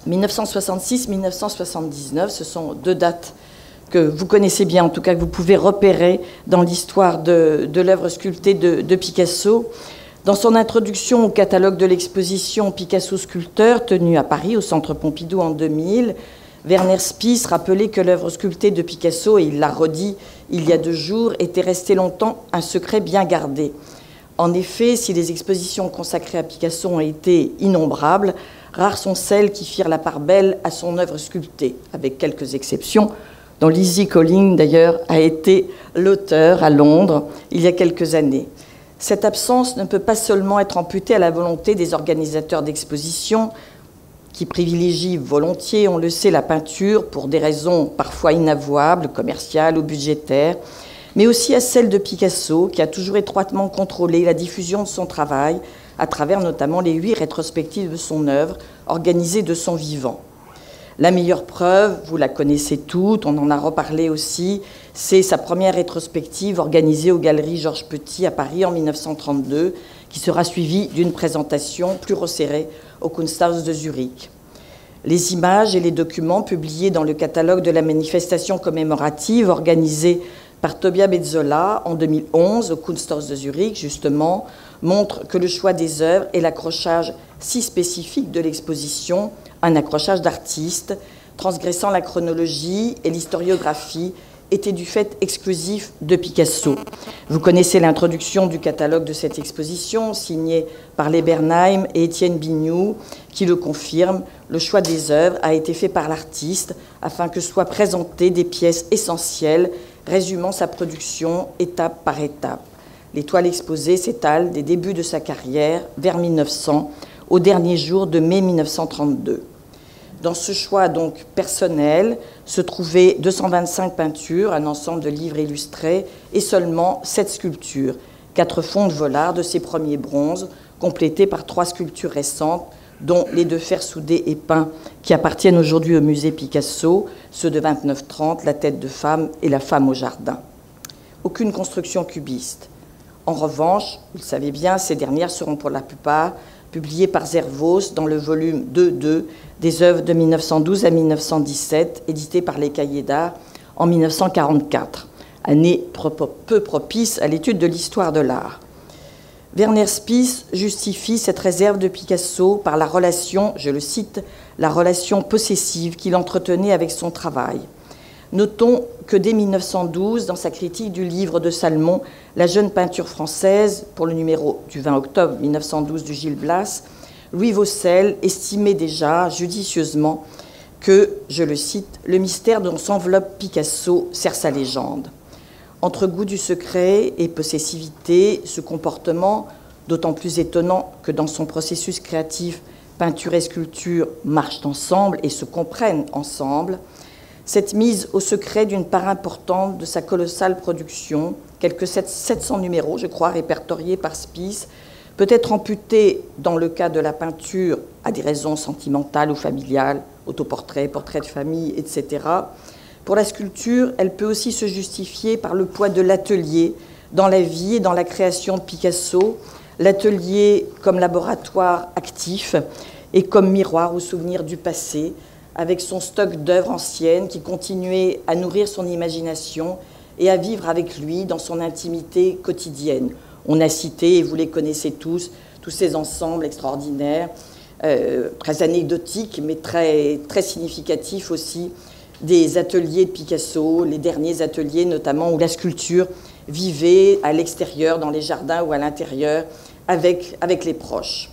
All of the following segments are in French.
1966-1979, ce sont deux dates que vous connaissez bien, en tout cas que vous pouvez repérer dans l'histoire de l'œuvre sculptée de Picasso. Dans son introduction au catalogue de l'exposition Picasso sculpteur, tenue à Paris, au Centre Pompidou en 2000, Werner Spies rappelait que l'œuvre sculptée de Picasso, et il l'a redit il y a 2 jours, était restée longtemps un secret bien gardé. En effet, si les expositions consacrées à Picasso ont été innombrables, rares sont celles qui firent la part belle à son œuvre sculptée, avec quelques exceptions, dont Lizzie Colling, d'ailleurs, a été l'auteur à Londres il y a quelques années. Cette absence ne peut pas seulement être imputée à la volonté des organisateurs d'expositions qui privilégient volontiers, on le sait, la peinture pour des raisons parfois inavouables, commerciales ou budgétaires, mais aussi à celle de Picasso, qui a toujours étroitement contrôlé la diffusion de son travail à travers notamment les 8 rétrospectives de son œuvre organisées de son vivant. La meilleure preuve, vous la connaissez toutes, on en a reparlé aussi, c'est sa première rétrospective organisée aux Galeries Georges Petit à Paris en 1932, qui sera suivie d'une présentation plus resserrée au Kunsthaus de Zurich. Les images et les documents publiés dans le catalogue de la manifestation commémorative organisée par Tobia Bezzola en 2011 au Kunsthaus de Zurich, justement, montrent que le choix des œuvres et l'accrochage si spécifique de l'exposition, un accrochage d'artistes, transgressant la chronologie et l'historiographie, était du fait exclusif de Picasso. Vous connaissez l'introduction du catalogue de cette exposition, signée par les Bernheim et Étienne Bignoux, qui le confirme. Le choix des œuvres a été fait par l'artiste afin que soient présentées des pièces essentielles résumant sa production étape par étape. Les toiles exposées s'étalent des débuts de sa carrière vers 1900 au dernier jour de mai 1932. Dans ce choix donc personnel se trouvaient 225 peintures, un ensemble de livres illustrés et seulement 7 sculptures, 4 fonds de Vollard de ses premiers bronzes, complétés par 3 sculptures récentes, dont les 2 fers soudés et peints qui appartiennent aujourd'hui au musée Picasso, ceux de 29-30, la tête de femme et la femme au jardin. Aucune construction cubiste. En revanche, vous le savez bien, ces dernières seront pour la plupart publiées par Zervos dans le volume 2.2 des œuvres de 1912 à 1917, édité par les Cahiers d'Art en 1944, année peu propice à l'étude de l'histoire de l'art. Werner Spies justifie cette réserve de Picasso par la relation, je le cite, la relation possessive qu'il entretenait avec son travail. Notons que dès 1912, dans sa critique du livre de Salmon, La jeune peinture française, pour le numéro du 20 octobre 1912 du Gil Blas, Louis Vaucel estimait déjà judicieusement que, je le cite, le mystère dont s'enveloppe Picasso sert sa légende. Entre goût du secret et possessivité, ce comportement, d'autant plus étonnant que dans son processus créatif, peinture et sculpture marchent ensemble et se comprennent ensemble, cette mise au secret d'une part importante de sa colossale production, quelques 700 numéros, je crois, répertoriés par Spies, peut être amputée, dans le cas de la peinture, à des raisons sentimentales ou familiales, autoportraits, portraits de famille, etc. Pour la sculpture, elle peut aussi se justifier par le poids de l'atelier dans la vie et dans la création de Picasso, l'atelier comme laboratoire actif et comme miroir au souvenir du passé, avec son stock d'œuvres anciennes qui continuait à nourrir son imagination et à vivre avec lui dans son intimité quotidienne. On a cité, et vous les connaissez tous ces ensembles extraordinaires, très anecdotiques, mais très, très significatifs aussi, des ateliers de Picasso, les derniers ateliers notamment où la sculpture vivait à l'extérieur, dans les jardins ou à l'intérieur, avec les proches.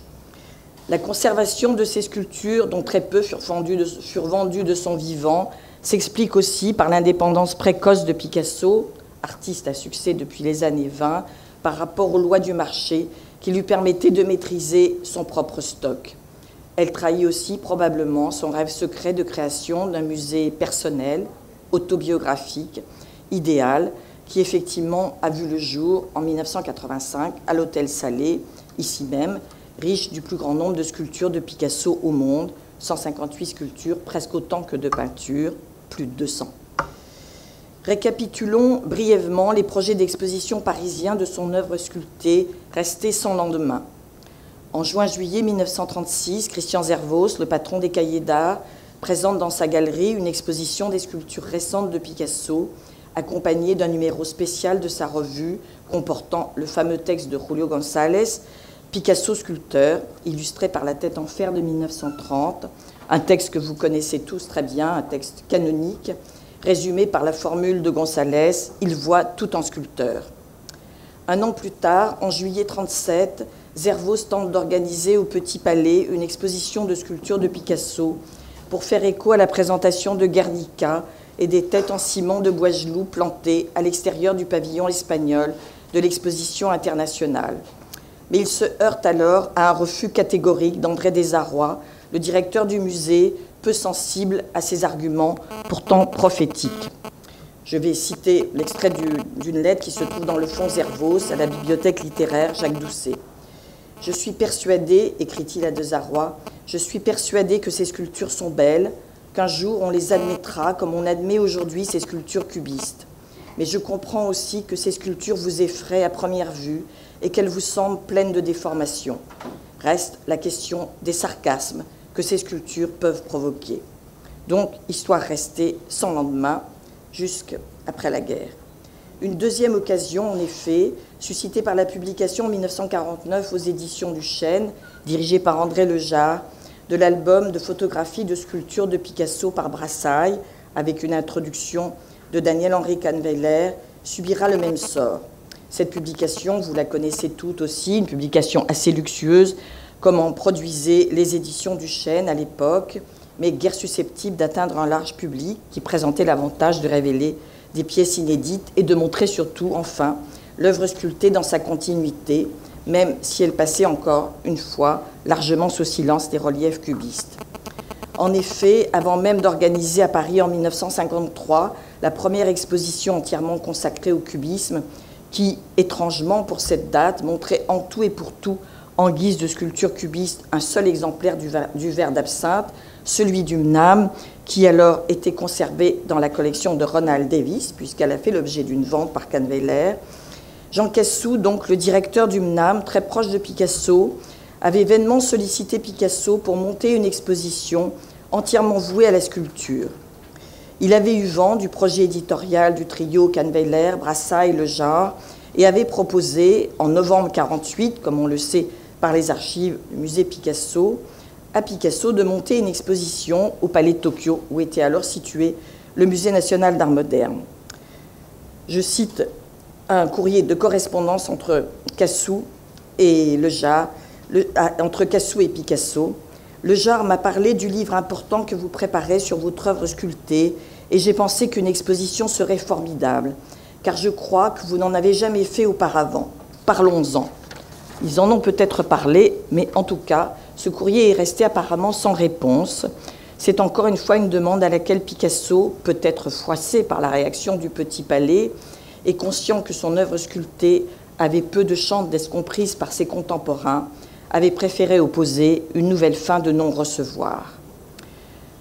La conservation de ces sculptures, dont très peu furent vendues de son vivant, s'explique aussi par l'indépendance précoce de Picasso, artiste à succès depuis les années 20, par rapport aux lois du marché qui lui permettaient de maîtriser son propre stock. Elle trahit aussi probablement son rêve secret de création d'un musée personnel, autobiographique, idéal, qui effectivement a vu le jour en 1985 à l'Hôtel Salé, ici même, riche du plus grand nombre de sculptures de Picasso au monde, 158 sculptures, presque autant que de peintures, plus de 200. Récapitulons brièvement les projets d'exposition parisiens de son œuvre sculptée, restée sans lendemain. En juin-juillet 1936, Christian Zervos, le patron des Cahiers d'art, présente dans sa galerie une exposition des sculptures récentes de Picasso, accompagnée d'un numéro spécial de sa revue comportant le fameux texte de Julio González, Picasso sculpteur, illustré par La Tête en fer de 1930, un texte que vous connaissez tous très bien, un texte canonique, résumé par la formule de González, il voit tout en sculpteur. Un an plus tard, en juillet 1937, Zervos tente d'organiser au Petit Palais une exposition de sculptures de Picasso pour faire écho à la présentation de Guernica et des têtes en ciment de Boisgeloup plantées à l'extérieur du pavillon espagnol de l'exposition internationale. Mais il se heurte alors à un refus catégorique d'André Desarrois, le directeur du musée, peu sensible à ses arguments, pourtant prophétiques. Je vais citer l'extrait d'une lettre qui se trouve dans le fonds Zervos à la bibliothèque littéraire Jacques Doucet. « Je suis persuadé, écrit-il à Desarrois, je suis persuadé que ces sculptures sont belles, qu'un jour on les admettra comme on admet aujourd'hui ces sculptures cubistes. Mais je comprends aussi que ces sculptures vous effraient à première vue et qu'elles vous semblent pleines de déformations. Reste la question des sarcasmes que ces sculptures peuvent provoquer. Donc, histoire restée sans lendemain jusqu'après la guerre. Une deuxième occasion, en effet, suscitée par la publication en 1949 aux éditions du Chêne, dirigée par André Lejard, de l'album de photographies de sculptures de Picasso par Brassailles, avec une introduction de Daniel-Henri Kahnweiler, subira le même sort. Cette publication, vous la connaissez toutes aussi, une publication assez luxueuse, comme en produisaient les éditions du Chêne à l'époque, mais guère susceptible d'atteindre un large public qui présentait l'avantage de révéler des pièces inédites et de montrer surtout, enfin, l'œuvre sculptée dans sa continuité, même si elle passait encore une fois largement sous silence des reliefs cubistes. En effet, avant même d'organiser à Paris en 1953 la première exposition entièrement consacrée au cubisme, qui, étrangement pour cette date, montrait en tout et pour tout, en guise de sculpture cubiste, un seul exemplaire du verre d'absinthe, celui du Mnam, qui alors était conservé dans la collection de Ronald Davis, puisqu'elle a fait l'objet d'une vente par Kahnweiler. Jean Cassou, donc le directeur du Mnam, très proche de Picasso, avait vainement sollicité Picasso pour monter une exposition entièrement vouée à la sculpture. Il avait eu vent du projet éditorial du trio Kahnweiler, Brassailles, Lejard, et avait proposé, en novembre 1948, comme on le sait par les archives du musée Picasso, à Picasso de monter une exposition au Palais de Tokyo, où était alors situé le Musée national d'art moderne. Je cite un courrier de correspondance entre Cassou et Lejard, entre Cassou et Picasso. Lejard m'a parlé du livre important que vous préparez sur votre œuvre sculptée et j'ai pensé qu'une exposition serait formidable, car je crois que vous n'en avez jamais fait auparavant. Parlons-en. Ils en ont peut-être parlé, mais en tout cas, ce courrier est resté apparemment sans réponse. C'est encore une fois une demande à laquelle Picasso, peut-être froissé par la réaction du Petit Palais, et conscient que son œuvre sculptée avait peu de chance d'être comprise par ses contemporains, avait préféré opposer une nouvelle fin de non-recevoir.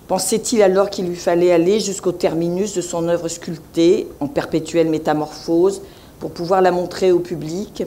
Pensait-il alors qu'il lui fallait aller jusqu'au terminus de son œuvre sculptée, en perpétuelle métamorphose, pour pouvoir la montrer au public?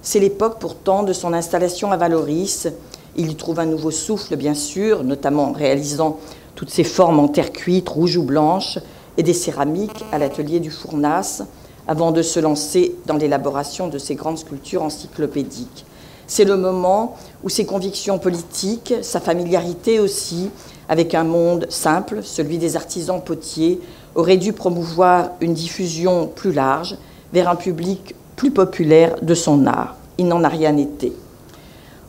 C'est l'époque pourtant de son installation à Vallauris. Il y trouve un nouveau souffle, bien sûr, notamment en réalisant toutes ces formes en terre cuite, rouge ou blanche, et des céramiques à l'atelier du Fournasse, avant de se lancer dans l'élaboration de ces grandes sculptures encyclopédiques. C'est le moment où ses convictions politiques, sa familiarité aussi, avec un monde simple, celui des artisans potiers, auraient dû promouvoir une diffusion plus large vers un public plus populaire de son art. Il n'en a rien été.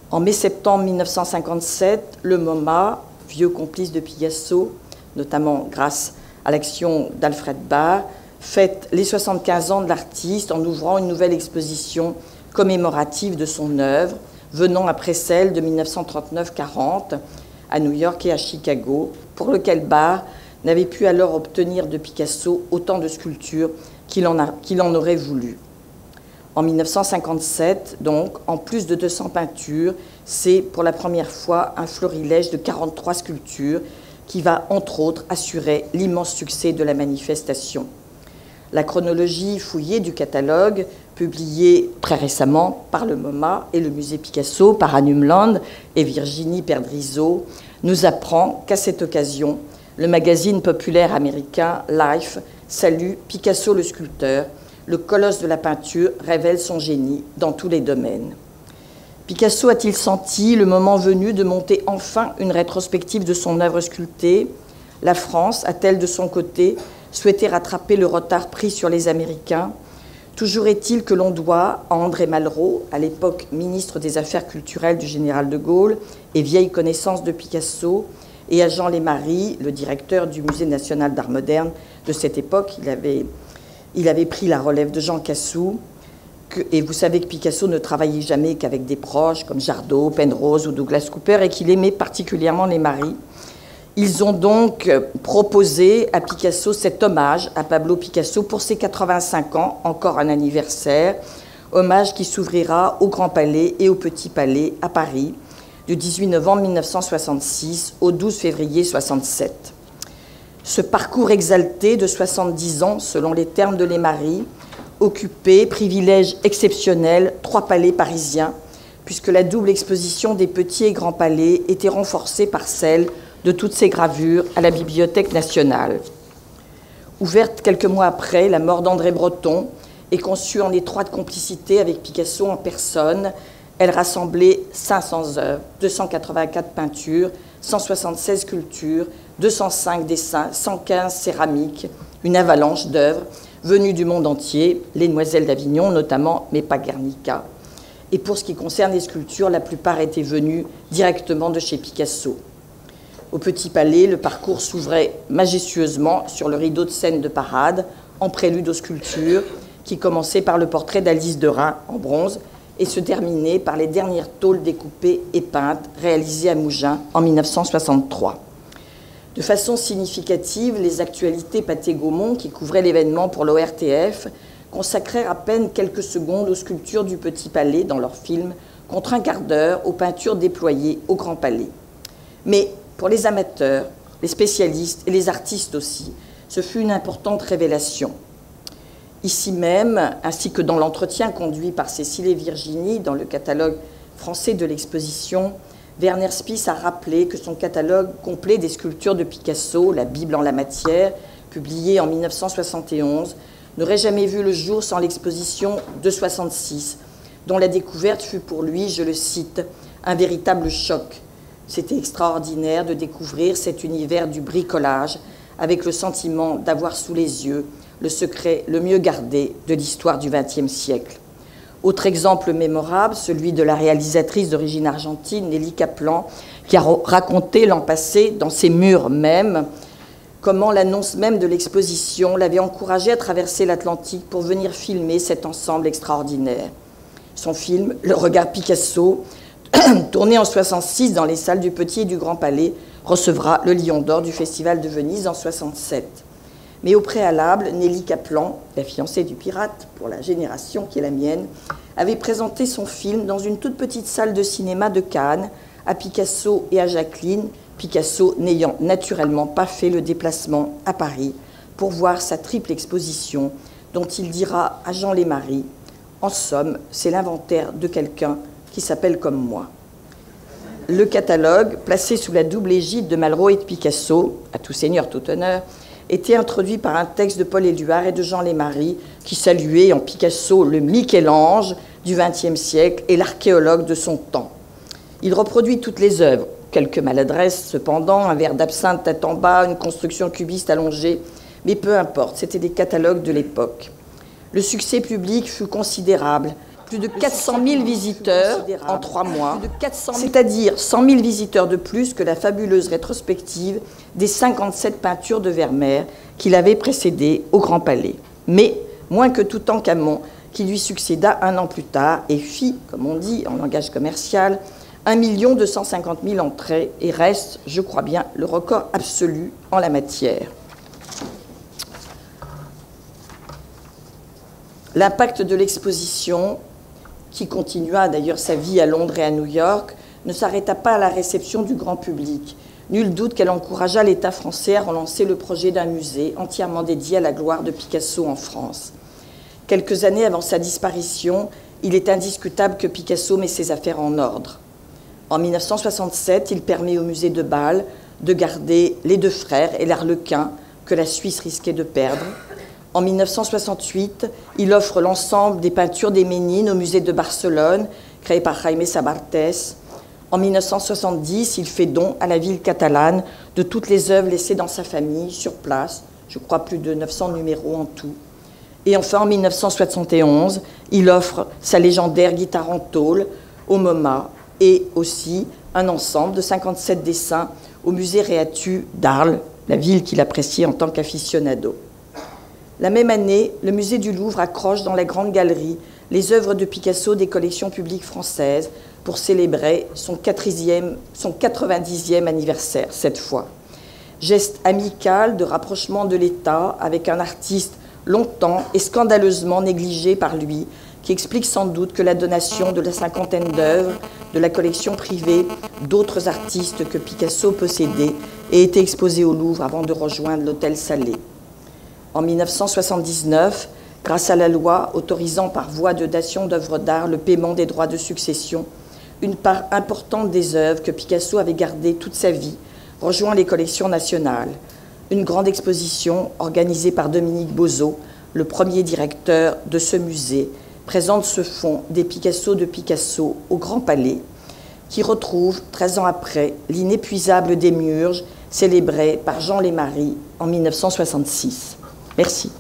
En mai-septembre 1957, le MoMA, vieux complice de Picasso, notamment grâce à l'action d'Alfred Barr, fête les 75 ans de l'artiste en ouvrant une nouvelle exposition commémorative de son œuvre, venant après celle de 1939-40 à New York et à Chicago, pour lequel Barr n'avait pu alors obtenir de Picasso autant de sculptures qu'il en aurait voulu. En 1957, donc, en plus de 200 peintures, c'est pour la première fois un florilège de 43 sculptures qui va, entre autres, assurer l'immense succès de la manifestation. La chronologie fouillée du catalogue publié très récemment par le MoMA et le musée Picasso, par Anne Umland et Virginie Perdrizzo, nous apprend qu'à cette occasion, le magazine populaire américain Life salue Picasso le sculpteur. Le colosse de la peinture révèle son génie dans tous les domaines. Picasso a-t-il senti le moment venu de monter enfin une rétrospective de son œuvre sculptée? La France a-t-elle de son côté souhaité rattraper le retard pris sur les Américains? Toujours est-il que l'on doit à André Malraux, à l'époque ministre des Affaires culturelles du général de Gaulle et vieille connaissance de Picasso, et à Jean Lémarie, le directeur du Musée national d'art moderne de cette époque. Il avait pris la relève de Jean Cassou, et vous savez que Picasso ne travaillait jamais qu'avec des proches comme Jardot, Penrose ou Douglas Cooper, et qu'il aimait particulièrement Lémarie. Ils ont donc proposé à Picasso cet hommage à Pablo Picasso pour ses 85 ans, encore un anniversaire, hommage qui s'ouvrira au Grand Palais et au Petit Palais à Paris, du 18 novembre 1966 au 12 février 1967. Ce parcours exalté de 70 ans, selon les termes de Lémarie, occupé, privilège exceptionnel, 3 palais parisiens, puisque la double exposition des petits et grands palais était renforcée par celle de toutes ces gravures à la Bibliothèque nationale. Ouverte quelques mois après la mort d'André Breton et conçue en étroite complicité avec Picasso en personne, elle rassemblait 500 œuvres, 284 peintures, 176 sculptures, 205 dessins, 115 céramiques, une avalanche d'œuvres venues du monde entier, les Demoiselles d'Avignon notamment, mais pas Guernica. Et pour ce qui concerne les sculptures, la plupart étaient venues directement de chez Picasso. Au Petit Palais, le parcours s'ouvrait majestueusement sur le rideau de scène de parade, en prélude aux sculptures, qui commençait par le portrait d'Alice Derain en bronze et se terminait par les dernières tôles découpées et peintes réalisées à Mougins en 1963. De façon significative, les actualités Pathé-Gaumont, qui couvraient l'événement pour l'ORTF, consacrèrent à peine quelques secondes aux sculptures du Petit Palais dans leur film, contre un quart d'heure aux peintures déployées au Grand Palais. Mais pour les amateurs, les spécialistes et les artistes aussi, ce fut une importante révélation. Ici même, ainsi que dans l'entretien conduit par Cécile et Virginie dans le catalogue français de l'exposition, Werner Spies a rappelé que son catalogue complet des sculptures de Picasso, la Bible en la matière, publié en 1971, n'aurait jamais vu le jour sans l'exposition de 1966, dont la découverte fut pour lui, je le cite, un véritable choc. C'était extraordinaire de découvrir cet univers du bricolage avec le sentiment d'avoir sous les yeux le secret le mieux gardé de l'histoire du XXe siècle. Autre exemple mémorable, celui de la réalisatrice d'origine argentine, Nelly Kaplan, qui a raconté l'an passé, dans ses murs même, comment l'annonce même de l'exposition l'avait encouragée à traverser l'Atlantique pour venir filmer cet ensemble extraordinaire. Son film, Le regard Picasso, tourné en 1966 dans les salles du Petit et du Grand Palais, recevra le Lion d'Or du Festival de Venise en 1967. Mais au préalable, Nelly Kaplan, la fiancée du pirate pour la génération qui est la mienne, avait présenté son film dans une toute petite salle de cinéma de Cannes à Picasso et à Jacqueline, Picasso n'ayant naturellement pas fait le déplacement à Paris pour voir sa triple exposition dont il dira à Jean Lémarie « En somme, c'est l'inventaire de quelqu'un qui s'appelle comme moi ». Le catalogue, placé sous la double égide de Malraux et de Picasso, à tout seigneur, tout honneur, était introduit par un texte de Paul Éluard et de Jean Lémarie qui saluait en Picasso le Michel-Ange du XXe siècle et l'archéologue de son temps. Il reproduit toutes les œuvres, quelques maladresses cependant, un verre d'absinthe tête en bas, une construction cubiste allongée, mais peu importe, c'était des catalogues de l'époque. Le succès public fut considérable. Plus de 400 000 visiteurs en 3 mois, c'est-à-dire 100 000 visiteurs de plus que la fabuleuse rétrospective des 57 peintures de Vermeer qui l'avaient précédé au Grand Palais. Mais moins que Toutankhamon, qui lui succéda un an plus tard et fit, comme on dit en langage commercial, 1 250 000 entrées et reste, je crois bien, le record absolu en la matière. L'impact de l'exposition, qui continua d'ailleurs sa vie à Londres et à New York, ne s'arrêta pas à la réception du grand public. Nul doute qu'elle encouragea l'État français à relancer le projet d'un musée entièrement dédié à la gloire de Picasso en France. Quelques années avant sa disparition, il est indiscutable que Picasso met ses affaires en ordre. En 1967, il permet au musée de Bâle de garder Les Deux Frères et l'Arlequin que la Suisse risquait de perdre. En 1968, il offre l'ensemble des peintures des Ménines au musée de Barcelone, créé par Jaime Sabartés. En 1970, il fait don à la ville catalane de toutes les œuvres laissées dans sa famille, sur place, je crois plus de 900 numéros en tout. Et enfin, en 1971, il offre sa légendaire guitare en tôle au MoMA et aussi un ensemble de 57 dessins au musée Réatu d'Arles, la ville qu'il appréciait en tant qu'aficionado. La même année, le musée du Louvre accroche dans la Grande Galerie les œuvres de Picasso des collections publiques françaises pour célébrer son 90e anniversaire cette fois. Geste amical de rapprochement de l'État avec un artiste longtemps et scandaleusement négligé par lui, qui explique sans doute que la donation de la cinquantaine d'œuvres de la collection privée d'autres artistes que Picasso possédait ait été exposée au Louvre avant de rejoindre l'Hôtel Salé. En 1979, grâce à la loi autorisant par voie de dation d'œuvres d'art le paiement des droits de succession, une part importante des œuvres que Picasso avait gardées toute sa vie rejoint les collections nationales. Une grande exposition organisée par Dominique Bozo, le premier directeur de ce musée, présente ce fonds des Picasso de Picasso au Grand Palais, qui retrouve, 13 ans après, l'inépuisable démiurge célébré par Jean Lémarie en 1966. Merci.